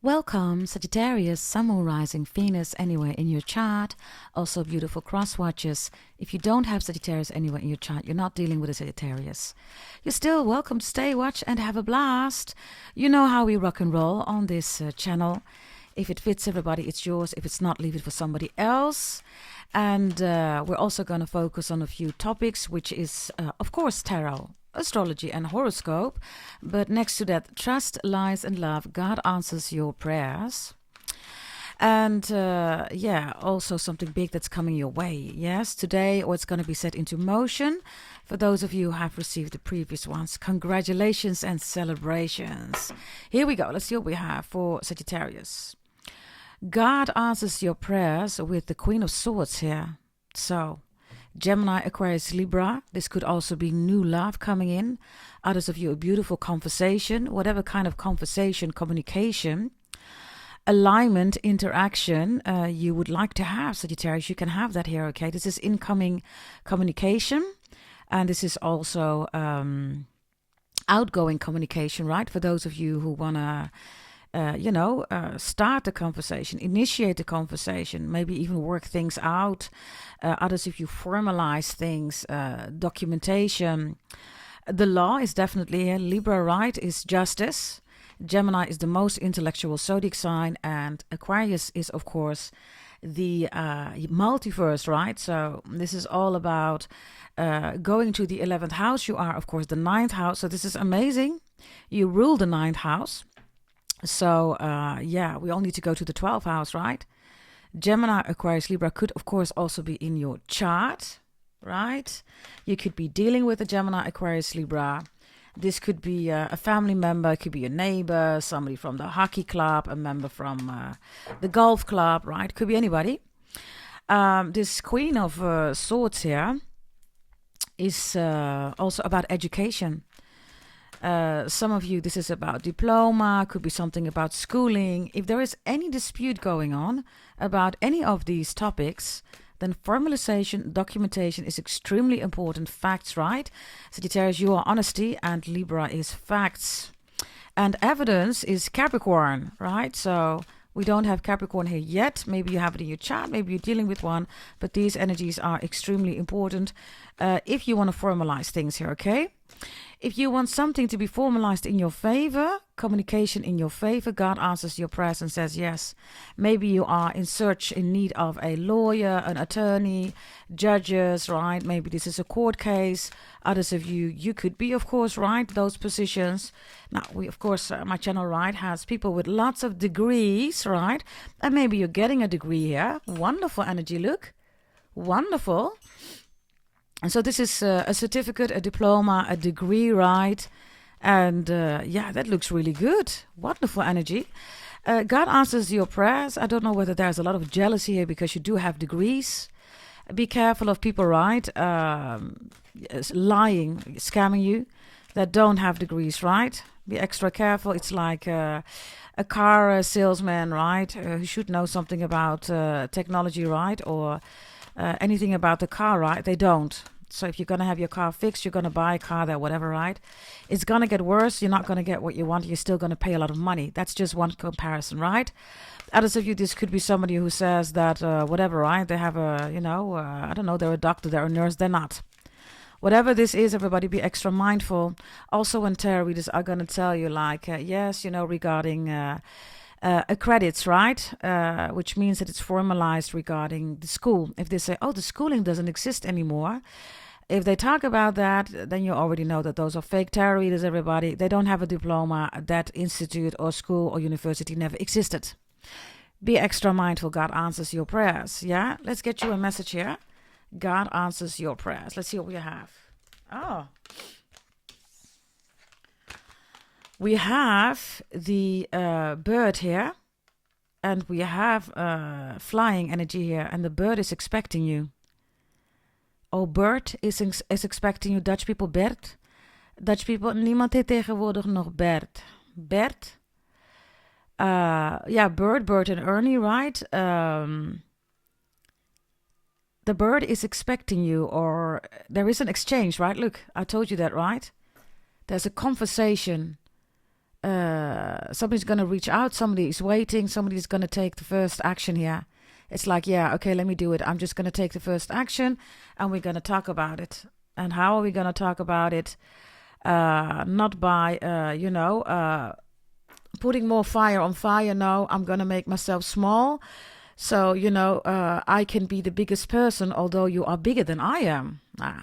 Welcome, Sagittarius, Sun, Moon, Rising, Venus anywhere in your chart. Also beautiful cross watches. If you don't have Sagittarius anywhere in your chart, you're not dealing with a Sagittarius. You're still welcome to stay, watch, and have a blast. You know how we rock and roll on this channel. If it fits everybody, it's yours. If it's not, leave it for somebody else. And we're also going to focus on a few topics, which is, of course, tarot, astrology and horoscope. But next to that, trust, lies and love. God answers your prayers. And also something big that's coming your way. Yes, today, or it's going to be set into motion. For those of you who have received the previous ones, congratulations and celebrations. Here we go. Let's see what we have for Sagittarius. God answers your prayers with the Queen of Swords here. So, Gemini, Aquarius, Libra. This could also be new love coming in. Others of you, a beautiful conversation. Whatever kind of conversation, communication, alignment, interaction you would like to have, Sagittarius, you can have that here, okay? This is incoming communication. And this is also outgoing communication, right? For those of you who want to start the conversation, initiate the conversation, maybe even work things out. Others, if you formalize things, documentation. The law is definitely here. Libra, right, is justice. Gemini is the most intellectual zodiac sign. And Aquarius is, of course, the multiverse, right? So this is all about going to the 11th house. You are, of course, the 9th house. So this is amazing. You rule the 9th house. So, we all need to go to the 12th house, right? Gemini, Aquarius, Libra could, of course, also be in your chart, right? You could be dealing with a Gemini, Aquarius, Libra. This could be a family member, it could be a neighbor, somebody from the hockey club, a member from the golf club, right? Could be anybody. This Queen of Swords here is also about education. Some of you, this is about diploma, could be something about schooling. If there is any dispute going on about any of these topics, then formalization, documentation is extremely important. Facts, right? Sagittarius, you are honesty, and Libra is facts. And evidence is Capricorn, right? So we don't have Capricorn here yet. Maybe you have it in your chart, maybe you're dealing with one, but these energies are extremely important if you want to formalize things here, okay? If you want something to be formalized in your favor, communication in your favor, God answers your prayers and says yes. Maybe you are in need of a lawyer, an attorney, judges, right? Maybe this is a court case. Others of you could be, of course, right, those positions. Now, we, of course, my channel, right, has people with lots of degrees, right? And maybe you're getting a degree here. Wonderful energy, look. Wonderful. And so this is a certificate, a diploma, a degree, right? And that looks really good. Wonderful energy. God answers your prayers. I don't know whether there's a lot of jealousy here because you do have degrees. Be careful of people, right? Lying, scamming you that don't have degrees, right? Be extra careful. It's like a car salesman, right? Who should know something about technology, right? Or anything about the car, right? They don't. So if you're going to have your car fixed, you're going to buy a car there, whatever, right? It's going to get worse. You're not going to get what you want. You're still going to pay a lot of money. That's just one comparison, right? Others of you, this could be somebody who says that, whatever, right? They have a, I don't know, they're a doctor, they're a nurse, they're not. Whatever this is, everybody be extra mindful. Also, when tarot readers are going to tell you, like, regarding credits, right? Which means that it's formalized regarding the school. If they say, oh, the schooling doesn't exist anymore, if they talk about that, then you already know that those are fake tarot readers, everybody. They don't have a diploma. That institute or school or university never existed. Be extra mindful. God answers your prayers. Yeah? Let's get you a message here. God answers your prayers. Let's see what we have. Oh. We have the bird here, and we have flying energy here, and the bird is expecting you. Oh, bird is expecting you. Dutch people, Bert. Dutch people, niemand heet tegenwoordig nog Bert. Bert? Bert and Ernie, right? The bird is expecting you, or there is an exchange, right? Look, I told you that, right? There's a conversation. Somebody's going to reach out. Somebody is waiting. Somebody's going to take the first action here. It's like, yeah, okay, let me do it. I'm just going to take the first action and we're going to talk about it. And how are we going to talk about it? Not by, putting more fire on fire. No, I'm going to make myself small. So, I can be the biggest person, although you are bigger than I am.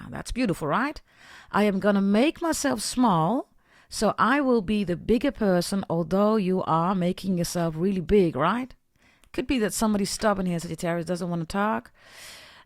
That's beautiful, right? I am going to make myself small. So I will be the bigger person, although you are making yourself really big, right? Could be that somebody's stubborn here, Sagittarius, doesn't want to talk.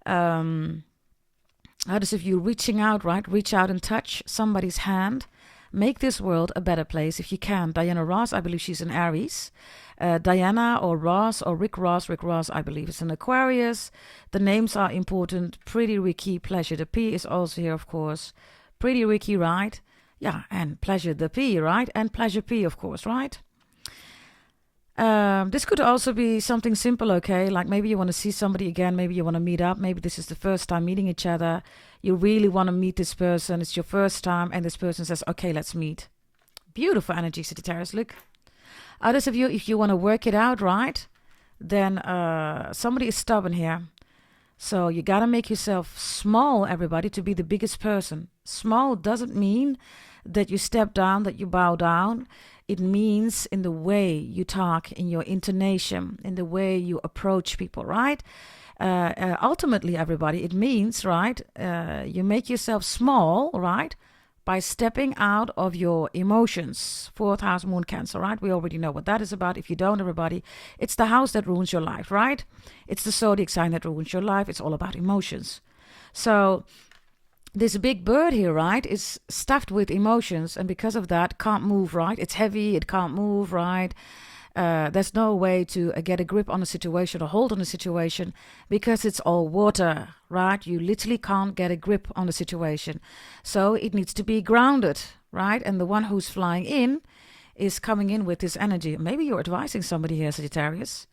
Notice if you're reaching out, right? Reach out and touch somebody's hand. Make this world a better place if you can. Diana Ross, I believe she's an Aries. Diana or Ross or Rick Ross, I believe is an Aquarius. The names are important. Pretty Ricky, Pleasure. The P is also here, of course. Pretty Ricky, right? Yeah, and Pleasure the P, right? And Pleasure P, of course, right? This could also be something simple, okay? Like maybe you want to see somebody again. Maybe you want to meet up. Maybe this is the first time meeting each other. You really want to meet this person. It's your first time. And this person says, okay, let's meet. Beautiful energy, Sagittarius. Look. Others of you, if you want to work it out, right? Then somebody is stubborn here. So you got to make yourself small, everybody, to be the biggest person. Small doesn't mean that you step down, that you bow down. It means in the way you talk, in your intonation, in the way you approach people, right? Ultimately, everybody, it means, right, you make yourself small, right, by stepping out of your emotions. 4th house moon Cancer, right? We already know what that is about. If you don't, everybody, it's the house that ruins your life, right? It's the zodiac sign that ruins your life. It's all about emotions. So this big bird here, right, is stuffed with emotions, and because of that, can't move, right? It's heavy, it can't move, right? There's no way to get a grip on a situation or hold on a situation because it's all water, right? You literally can't get a grip on the situation. So it needs to be grounded, right? And the one who's flying in is coming in with this energy. Maybe you're advising somebody here, Sagittarius,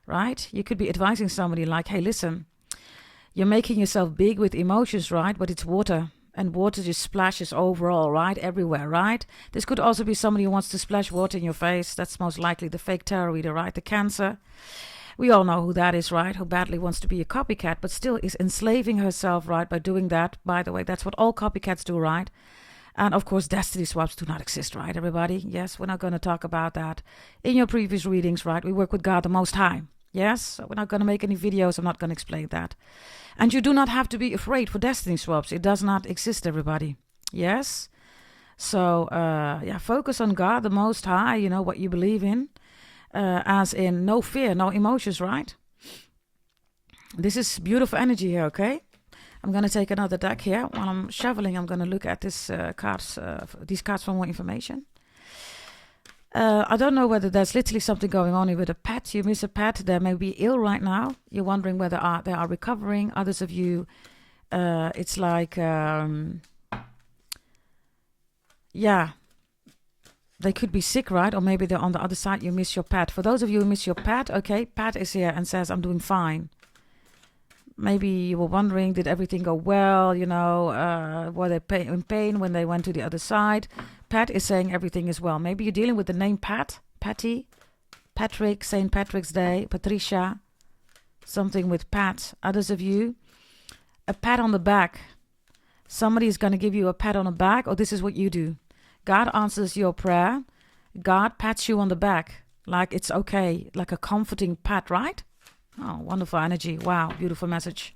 right? You could be advising somebody like, hey, listen, you're making yourself big with emotions, right? But it's water. And water just splashes overall, right? Everywhere, right? This could also be somebody who wants to splash water in your face. That's most likely the fake tarot reader, right? The Cancer. We all know who that is, right? Who badly wants to be a copycat, but still is enslaving herself, right? By doing that. By the way, that's what all copycats do, right? And of course, destiny swaps do not exist, right, everybody? Yes, we're not going to talk about that in your previous readings, right? We work with God the Most High. Yes, so we're not going to make any videos. I'm not going to explain that. And you do not have to be afraid for destiny swaps. It does not exist, everybody. Yes? So, focus on God, the Most High, you know, what you believe in. As in no fear, no emotions, right? This is beautiful energy here, okay? I'm going to take another deck here. While I'm shoveling, I'm going to look at these cards for more information. I don't know whether there's literally something going on here with a pet. You miss a pet. They may be ill right now. You're wondering whether they are recovering. Others of you, it's like, they could be sick, right? Or maybe they're on the other side. You miss your pet. For those of you who miss your pet, okay, Pat is here and says, I'm doing fine. Maybe you were wondering, did everything go well? You know, were they in pain when they went to the other side? Pat is saying everything is well. Maybe you're dealing with the name Pat, Patty, Patrick, St. Patrick's Day, Patricia, something with Pat. Others of you, a pat on the back. Somebody is going to give you a pat on the back, or this is what you do. God answers your prayer. God pats you on the back, like it's okay, like a comforting pat, right? Oh, wonderful energy. Wow, beautiful message.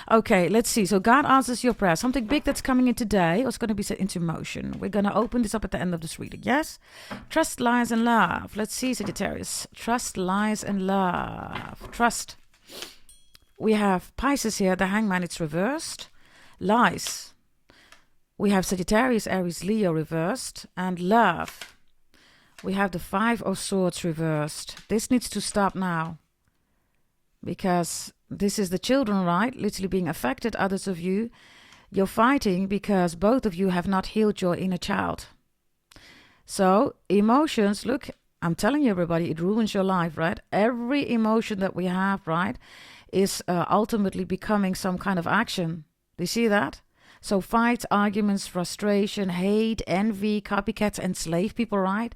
Okay, let's see. So God answers your prayer. Something big that's coming in today is going to be set into motion. We're going to open this up at the end of this reading, yes? Trust lies in love. Let's see, Sagittarius. Trust lies in love. Trust. We have Pisces here, the Hangman, it's reversed. Lies. We have Sagittarius, Aries, Leo reversed. And love. We have the 5 of Swords reversed. This needs to stop now. Because this is the children, right? Literally being affected. Others of you, you're fighting because both of you have not healed your inner child. So emotions, look, I'm telling you, everybody, it ruins your life, right? Every emotion that we have, right, is ultimately becoming some kind of action. Do you see that? So fights, arguments, frustration, hate, envy, copycats, enslaved people, right?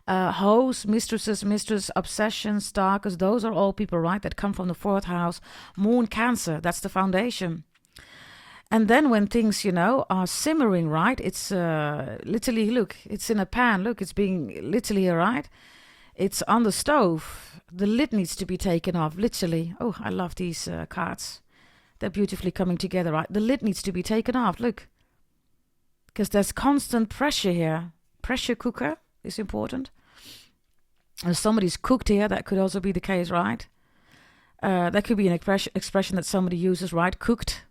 Hoes, mistress, obsessions, stalkers, those are all people, right, that come from the 4th house. Moon, Cancer, that's the foundation. And then when things, are simmering, right, it's literally, look, it's in a pan. Look, it's being literally, right? It's on the stove. The lid needs to be taken off, literally. Oh, I love these cards. They're beautifully coming together, right? The lid needs to be taken off, look. Because there's constant pressure here. Pressure cooker is important. If somebody's cooked here, that could also be the case, right? That could be an expression that somebody uses, right? Cooked.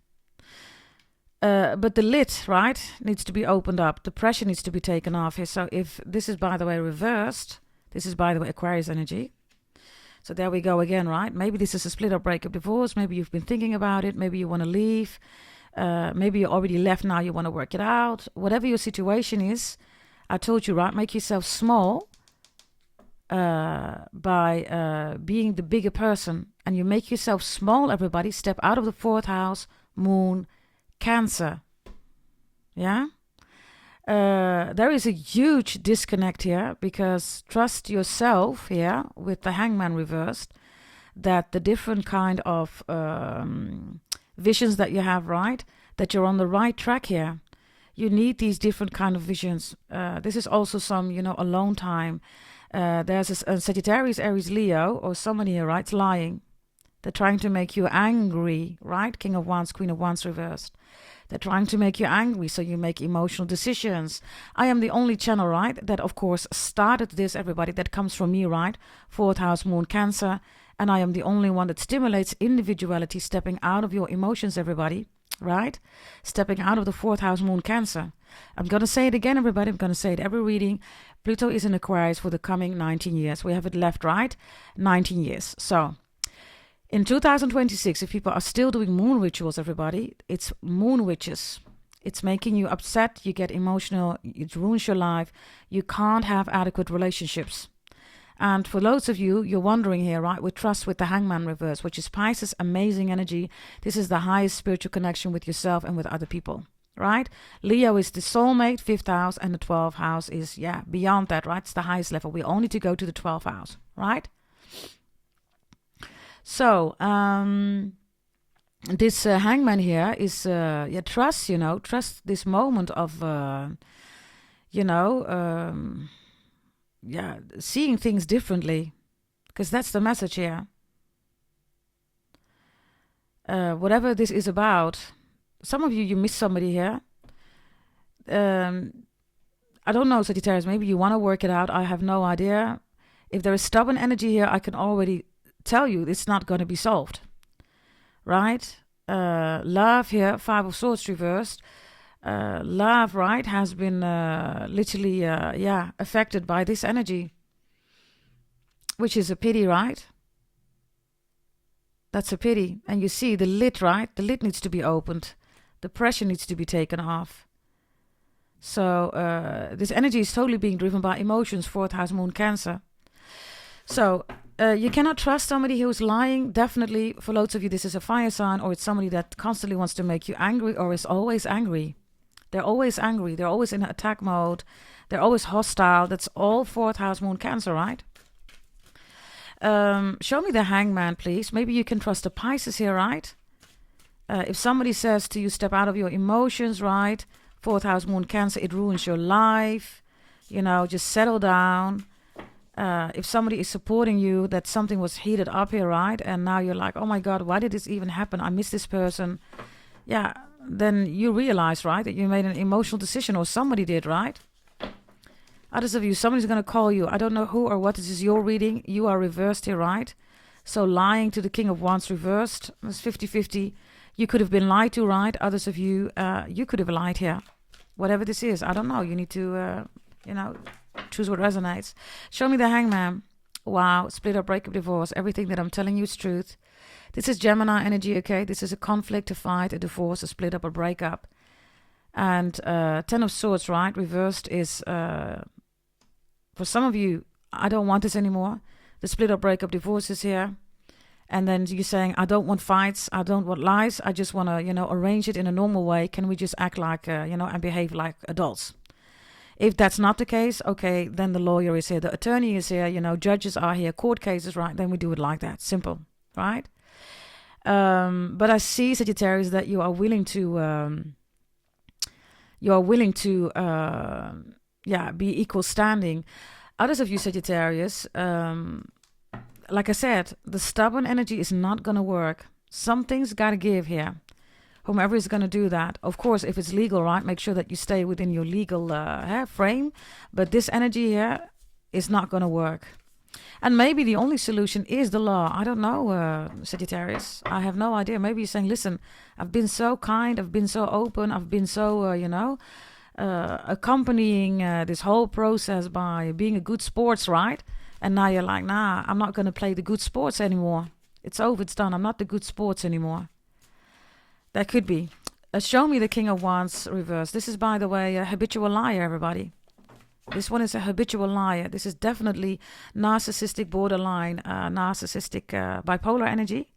But the lid, right, needs to be opened up. The pressure needs to be taken off here. So if this is, by the way, reversed, this is, by the way, Aquarius energy. So there we go again, right? Maybe this is a split up, breakup, divorce. Maybe you've been thinking about it. Maybe you want to leave. Maybe you already left, now you want to work it out. Whatever your situation is, I told you, right? Make yourself small by being the bigger person. And you make yourself small, everybody. Step out of the 4th house, Moon, Cancer. Yeah? There is a huge disconnect here, because trust yourself here with the Hangman reversed, that the different kind of visions that you have, right, that you're on the right track here. You need these different kind of visions. This is also some, alone time. There's a Sagittarius, Aries, Leo, or somebody here, right, lying. They're trying to make you angry, right? King of Wands, Queen of Wands reversed. They're trying to make you angry, so you make emotional decisions. I am the only channel, right, that of course started this, everybody. That comes from me, right? 4th house, Moon, Cancer. And I am the only one that stimulates individuality, stepping out of your emotions, everybody, right? Stepping out of the 4th house, Moon, Cancer. I'm going to say it again, everybody. I'm going to say it every reading. Pluto is in Aquarius for the coming 19 years. We have it left, right? 19 years. So in 2026, if people are still doing moon rituals, everybody, it's moon witches. It's making you upset. You get emotional. It ruins your life. You can't have adequate relationships. And for loads of you, you're wondering here, right, with trust with the Hangman reverse, which is Pisces, amazing energy. This is the highest spiritual connection with yourself and with other people, right? Leo is the soulmate, 5th house, and the 12th house is, beyond that, right? It's the highest level. We only need to go to the 12th house, right? So, this Hangman here is, trust, trust this moment of, seeing things differently, because that's the message here. Whatever this is about, some of you miss somebody here. I don't know, Sagittarius, maybe you want to work it out. I have no idea. If there is stubborn energy here, I can already tell you it's not going to be solved, right? Love here, 5 of Swords reversed. Love, right, has been literally, affected by this energy, which is a pity, right? That's a pity. And you see the lid, right? The lid needs to be opened. The pressure needs to be taken off. So this energy is totally being driven by emotions, 4th house, Moon, Cancer. So you cannot trust somebody who's lying. Definitely, for loads of you, this is a fire sign, or it's somebody that constantly wants to make you angry, or is always angry. They're always angry. They're always in attack mode. They're always hostile. That's all 4th house, Moon, Cancer, right? Show me the Hangman, please. Maybe you can trust the Pisces here, right? If somebody says to you, step out of your emotions, right? 4th house, Moon, Cancer, it ruins your life. Just settle down. If somebody is supporting you, that something was heated up here, right? And now you're like, oh my God, why did this even happen? I miss this person. Yeah, then you realize, right, that you made an emotional decision, or somebody did, right? Others of you, somebody's going to call you. I don't know who or what. This is your reading. You are reversed here, right? So lying to the King of Wands reversed. It's 50-50. You could have been lied to, right? Others of you, you could have lied here. Whatever this is, I don't know. You need to, choose what resonates. Show me the Hangman. Wow, split up, breakup, divorce. Everything that I'm telling you is truth. This is Gemini energy, okay? This is a conflict, a fight, a divorce, a split up, a breakup. And 10 of Swords, right? Reversed is, for some of you, I don't want this anymore. The split up, breakup, divorce is here. And then you're saying, I don't want fights, I don't want lies, I just want to, arrange it in a normal way. Can we just act like, and behave like adults? If that's not the case, okay, then the lawyer is here, the attorney is here, judges are here, court cases, right? Then we do it like that. Simple, right? But I see, Sagittarius, that you are willing to, be equal standing. Others of you, Sagittarius, like I said, the stubborn energy is not going to work. Something's got to give here. Whomever is going to do that, of course, if it's legal, right, make sure that you stay within your legal frame. But this energy here is not going to work. And maybe the only solution is the law. I don't know, Sagittarius. I have no idea. Maybe you're saying, listen, I've been so kind, I've been so open, I've been so, accompanying this whole process by being a good sports, right? And now you're like, nah, I'm not going to play the good sports anymore. It's over, it's done. I'm not the good sports anymore. That could be. Show me the King of Wands reverse. This is, by the way, a habitual liar, everybody. This one is a habitual liar. This is definitely narcissistic, borderline, narcissistic, bipolar energy.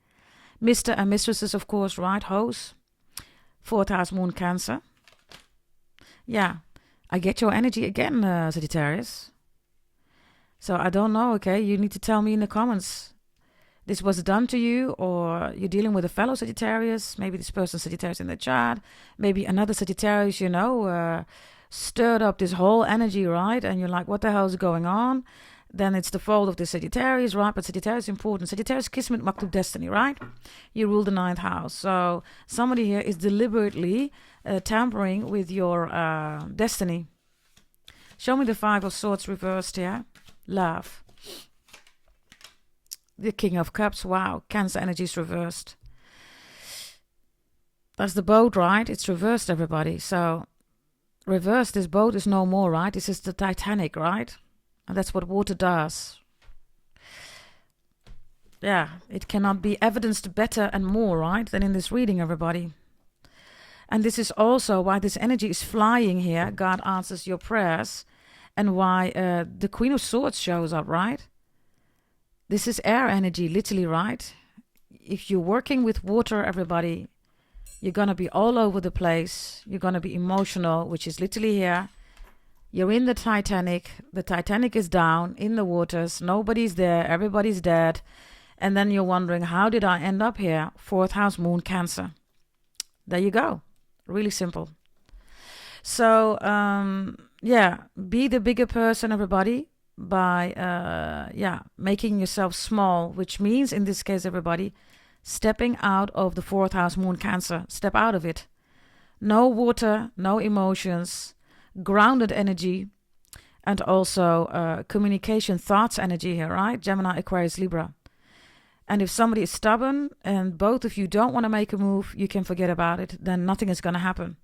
Mr. and mistresses, of course, right? Hoes. 4th house moon Cancer. Yeah, I get your energy again, Sagittarius. So I don't know, okay? You need to tell me in the comments. This was done to you, or you're dealing with a fellow Sagittarius. Maybe this person Sagittarius in the chart. Maybe another Sagittarius, stirred up this whole energy, right? And you're like, what the hell is going on? Then it's the fault of the Sagittarius, right? But Sagittarius is important. Sagittarius, Kismet, Maktub, Destiny, right? You rule the 9th house. So somebody here is deliberately tampering with your destiny. Show me the 5 of Swords reversed here. Love. The King of Cups. Wow. Cancer energy is reversed. That's the boat, right? It's reversed, everybody. So reversed, this boat is no more, right? This is the Titanic, right? And that's what water does. Yeah, it cannot be evidenced better and more, right, than in this reading, everybody. And this is also why this energy is flying here. God answers your prayers. And why the Queen of Swords shows up, right? This is air energy, literally, right? If you're working with water, everybody, you're going to be all over the place. You're going to be emotional, which is literally here. You're in the Titanic. The Titanic is down in the waters. Nobody's there. Everybody's dead. And then you're wondering, how did I end up here? 4th house moon Cancer. There you go. Really simple. So, be the bigger person, everybody, by, making yourself small, which means, in this case, everybody, stepping out of the 4th house moon Cancer. Step out of it. No water, no emotions, grounded energy, and also communication, thoughts energy here, right? Gemini, Aquarius, Libra. And if somebody is stubborn and both of you don't want to make a move, you can forget about it. Then nothing is going to happen.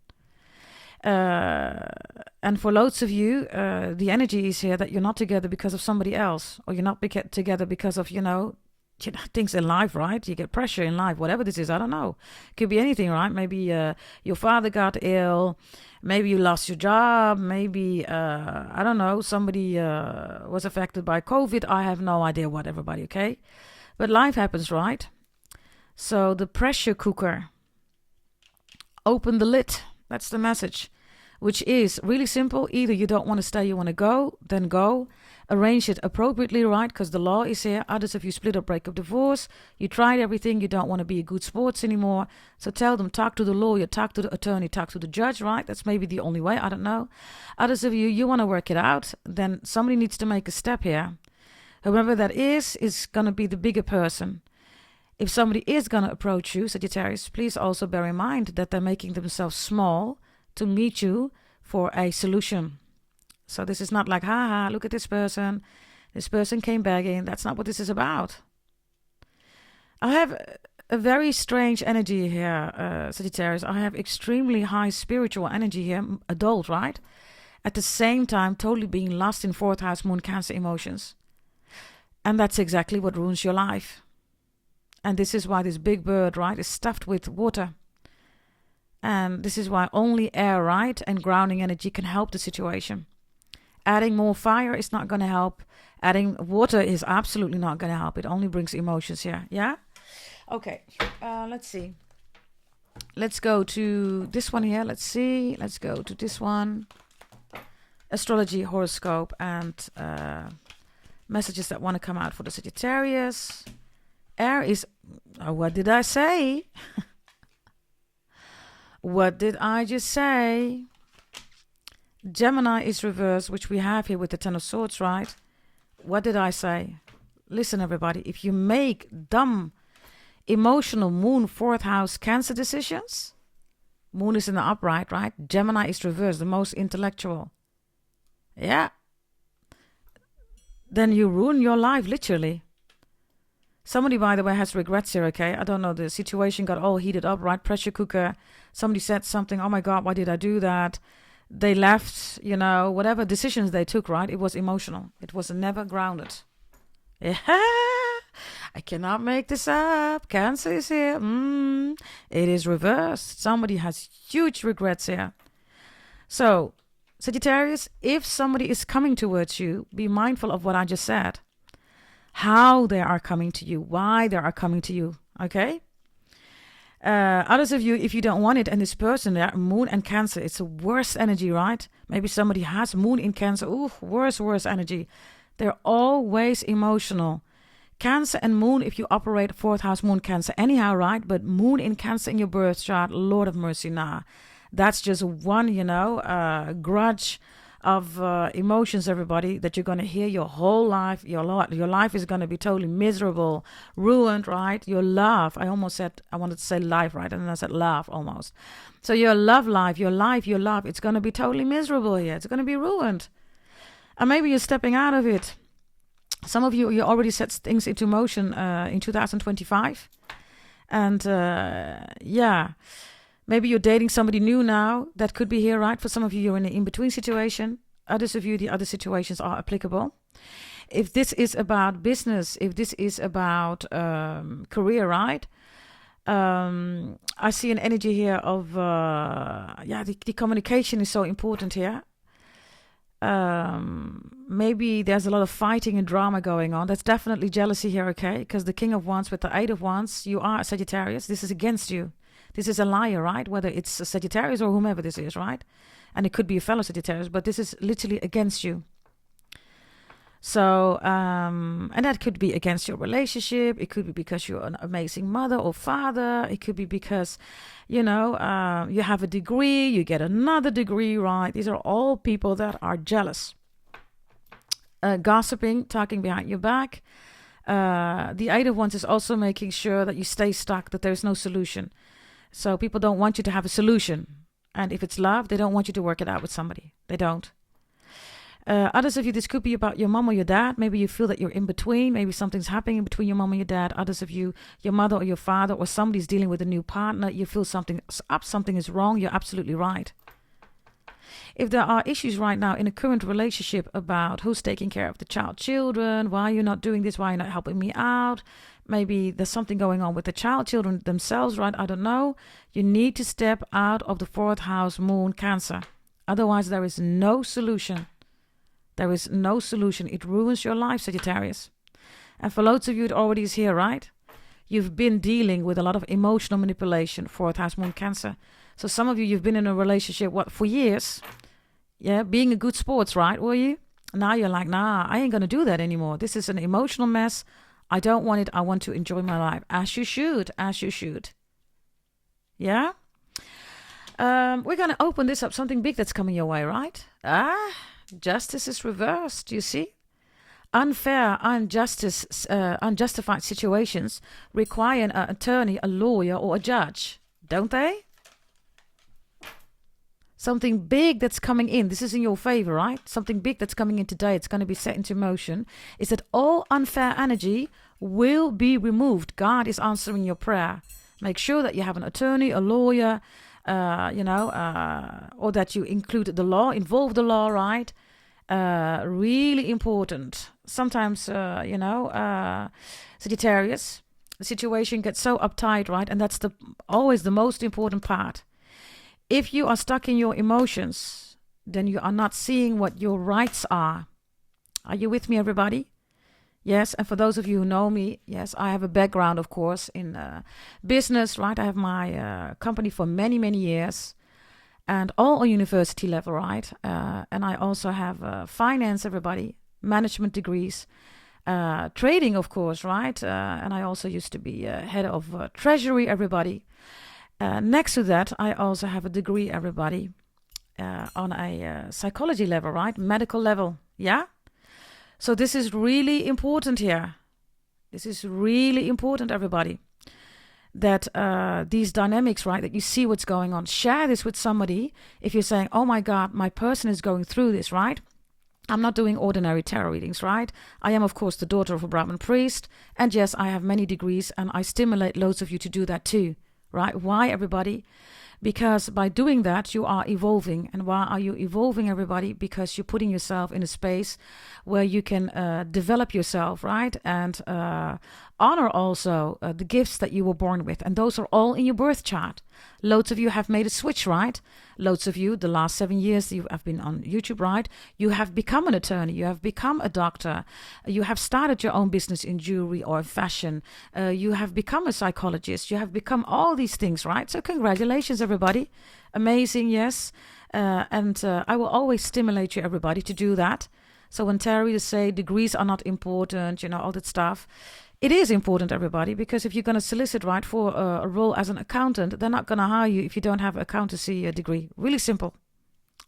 And for loads of you, the energy is here that you're not together because of somebody else, or you're not together because of, things in life, right? You get pressure in life, whatever this is, I don't know. Could be anything, right? Maybe your father got ill, maybe you lost your job, maybe, I don't know, somebody was affected by COVID. I have no idea what, everybody, okay? But life happens, right? So the pressure cooker, open the lid. That's the message, which is really simple. Either you don't want to stay, you want to go, then go. Arrange it appropriately, right? Because the law is here. Others of you split up, break up, divorce. You tried everything. You don't want to be a good sports anymore. So tell them, talk to the lawyer, talk to the attorney, talk to the judge, right? That's maybe the only way. I don't know. Others of you, you want to work it out. Then somebody needs to make a step here. Whoever that is going to be the bigger person. If somebody is going to approach you, Sagittarius, please also bear in mind that they're making themselves small to meet you for a solution. So this is not like, look at this person. This person came begging. That's not what this is about. I have a very strange energy here, Sagittarius. I have extremely high spiritual energy here, adult, right? At the same time, totally being lost in 4th house moon Cancer emotions. And that's exactly what ruins your life. And this is why this big bird, right, is stuffed with water. And this is why only air, right, and grounding energy can help the situation. Adding more fire is not going to help. Adding water is absolutely not going to help. It only brings emotions here. Yeah? Okay. Let's see. Let's go to this one here. Let's see. Let's go to this one. Astrology, horoscope, and messages that want to come out for the Sagittarius. Air is... what did I say? What did I just say? Gemini is reversed, which we have here with the Ten of Swords, right? What did I say? Listen, everybody. If you make dumb, emotional moon, 4th house Cancer decisions, moon is in the upright, right? Gemini is reversed, the most intellectual. Yeah. Then you ruin your life, literally. Somebody, by the way, has regrets here, okay? I don't know, the situation got all heated up, right? Pressure cooker. Somebody said something, oh my God, why did I do that? They left, whatever decisions they took, right? It was emotional. It was never grounded. Yeah, I cannot make this up. Cancer is here. It is reversed. Somebody has huge regrets here. So, Sagittarius, if somebody is coming towards you, be mindful of what I just said. How they are coming to you, why they are coming to you, okay? Others of you, if you don't want it, and this person, moon and Cancer, it's the worst energy, right? Maybe somebody has moon in Cancer. Ooh, worse energy. They're always emotional. Cancer and moon, if you operate 4th house moon Cancer anyhow, right? But moon in Cancer in your birth chart, Lord of mercy, nah. That's just one, grudge of emotions, everybody, that you're going to hear your whole life. Your life is going to be totally miserable, ruined, right? Your love. I wanted to say life, right? And then I said love almost. So your love life, your love, it's going to be totally miserable here. It's going to be ruined. And maybe you're stepping out of it. Some of you already set things into motion in 2025. And maybe you're dating somebody new now. That could be here, right? For some of you, you're in an in-between situation. Others of you, the other situations are applicable. If this is about business, if this is about career, right? I see an energy here of, the communication is so important here. Maybe there's a lot of fighting and drama going on. That's definitely jealousy here, okay? Because the King of Wands with the 8 of Wands, you are a Sagittarius. This is against you. This is a liar, right? Whether it's a Sagittarius or whomever this is, right? And it could be a fellow Sagittarius, but this is literally against you. So, and that could be against your relationship. It could be because you're an amazing mother or father. It could be because, you have a degree, you get another degree, right? These are all people that are jealous. Gossiping, talking behind your back. The 8 of Wands is also making sure that you stay stuck, that there's no solution. So people don't want you to have a solution. And if it's love, they don't want you to work it out with somebody. They don't. Others of you, this could be about your mom or your dad. Maybe you feel that you're in between. Maybe something's happening between your mom and your dad. Others of you, your mother or your father, or somebody's dealing with a new partner. You feel something's up, something is wrong. You're absolutely right. If there are issues right now in a current relationship about who's taking care of the children, why you're not doing this, why you're not helping me out, maybe there's something going on with the children themselves, right? I don't know. You need to step out of the 4th house moon Cancer. Otherwise, there is no solution. There is no solution. It ruins your life, Sagittarius. And for loads of you, it already is here, right? You've been dealing with a lot of emotional manipulation, 4th house moon Cancer. So some of you, you've been in a relationship, for years? Yeah, being a good sports, right, were you? Now you're like, nah, I ain't going to do that anymore. This is an emotional mess. I don't want it. I want to enjoy my life. As you should. Yeah? We're going to open this up. Something big that's coming your way, right? Justice is reversed, you see? Unfair, unjustified situations require an attorney, a lawyer, or a judge, don't they? Something big that's coming in. This is in your favor, right? Something big that's coming in today. It's going to be set into motion. Is that all unfair energy will be removed. God is answering your prayer. Make sure that you have an attorney, a lawyer, or that you include the law, involve the law, right? Really important. Sometimes, Sagittarius, the situation gets so uptight, right? And that's always the most important part. If you are stuck in your emotions, then you are not seeing what your rights are. Are you with me, everybody? Yes, and for those of you who know me, yes, I have a background, of course, in business, right? I have my company for many, many years, and all on university level, right? And I also have finance, everybody, management degrees, trading, of course, right? And I also used to be head of treasury, everybody. Next to that, I also have a degree, everybody, on a psychology level, right? Medical level, yeah? So this is really important here. This is really important, everybody. That these dynamics, right, that you see what's going on. Share this with somebody. If you're saying, oh my God, my person is going through this, right? I'm not doing ordinary tarot readings, right? I am, of course, the daughter of a Brahmin priest. And yes, I have many degrees and I stimulate loads of you to do that too, right? Why, everybody? Because by doing that, you are evolving. And why are you evolving, everybody? Because you're putting yourself in a space where you can develop yourself, right? And honor also the gifts that you were born with. And those are all in your birth chart. Loads of you have made a switch, right? Loads of you, the last 7 years you have been on YouTube, right? You have become an attorney. You have become a doctor. You have started your own business in jewelry or fashion. You have become a psychologist. You have become all these things, right? So congratulations, everybody. Amazing, yes. And I will always stimulate you, everybody, to do that. So when tarot readers say degrees are not important, you know, all that stuff, it is important, everybody, because if you're going to solicit, right, for a role as an accountant, they're not going to hire you if you don't have an accountancy degree. Really simple.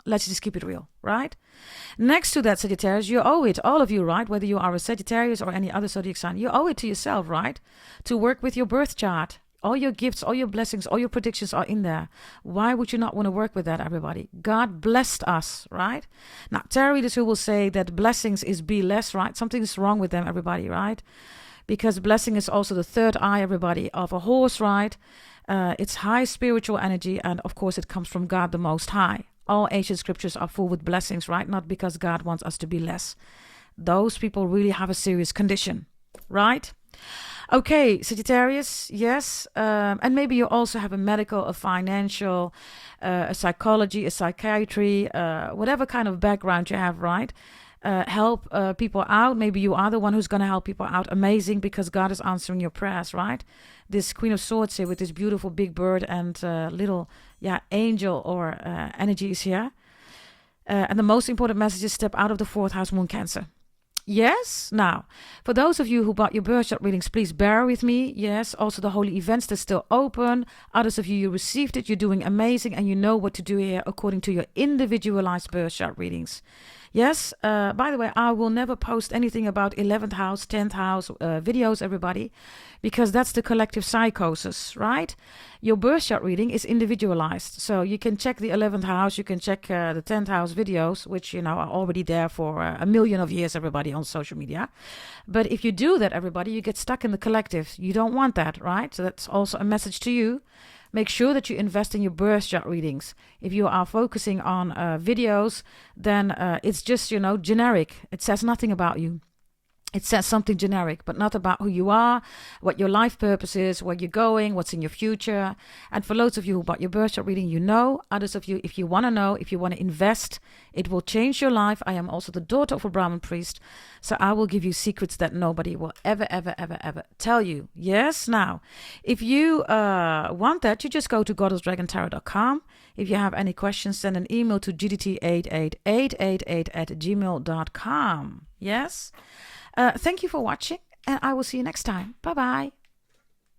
Let's just keep it real, right? Next to that, Sagittarius, you owe it, all of you, right? Whether you are a Sagittarius or any other zodiac sign, you owe it to yourself, right? To work with your birth chart. All your gifts, all your blessings, all your predictions are in there. Why would you not want to work with that, everybody? God blessed us, right? Now, tarot readers who will say that blessings is be less, right? Something's wrong with them, everybody, right? Because blessing is also the third eye, everybody, of a horse, right? It's high spiritual energy, and of course it comes from God the Most High. All ancient scriptures are full with blessings, right? Not because God wants us to be less. Those people really have a serious condition, right? Okay, Sagittarius, yes. And maybe you also have a medical, a financial, a psychology, a psychiatry, whatever kind of background you have, right? Help people out. Maybe you are the one who's going to help people out. Amazing, because God is answering your prayers, right? This Queen of Swords here with this beautiful big bird and little, angel or energy is here. And the most important message is step out of the 4th house, Moon Cancer. Yes. Now, for those of you who bought your birth chart readings, please bear with me. Yes. Also, the holy events, they're still open. Others of you, you received it. You're doing amazing. And you know what to do here according to your individualized birth chart readings. Yes. By the way, I will never post anything about 11th house, 10th house videos, everybody, because that's the collective psychosis, right? Your birth chart reading is individualized. So you can check the 11th house. You can check the 10th house videos, which, are already there for a million of years, everybody, on social media. But if you do that, everybody, you get stuck in the collective. You don't want that, right? So that's also a message to you. Make sure that you invest in your birth chart readings. If you are focusing on videos, then it's just, generic. It says nothing about you. It says something generic, but not about who you are, what your life purpose is, where you're going, what's in your future. And for loads of you who bought your birth chart reading, you know. Others of you, if you want to know, if you want to invest, it will change your life. I am also the daughter of a Brahmin priest, so I will give you secrets that nobody will ever, ever, ever, ever tell you. Yes? Now, if you want that, you just go to goddessdragontarot.com. If you have any questions, send an email to gdt88888@gmail.com. Yes? Thank you for watching, and I will see you next time. Bye-bye.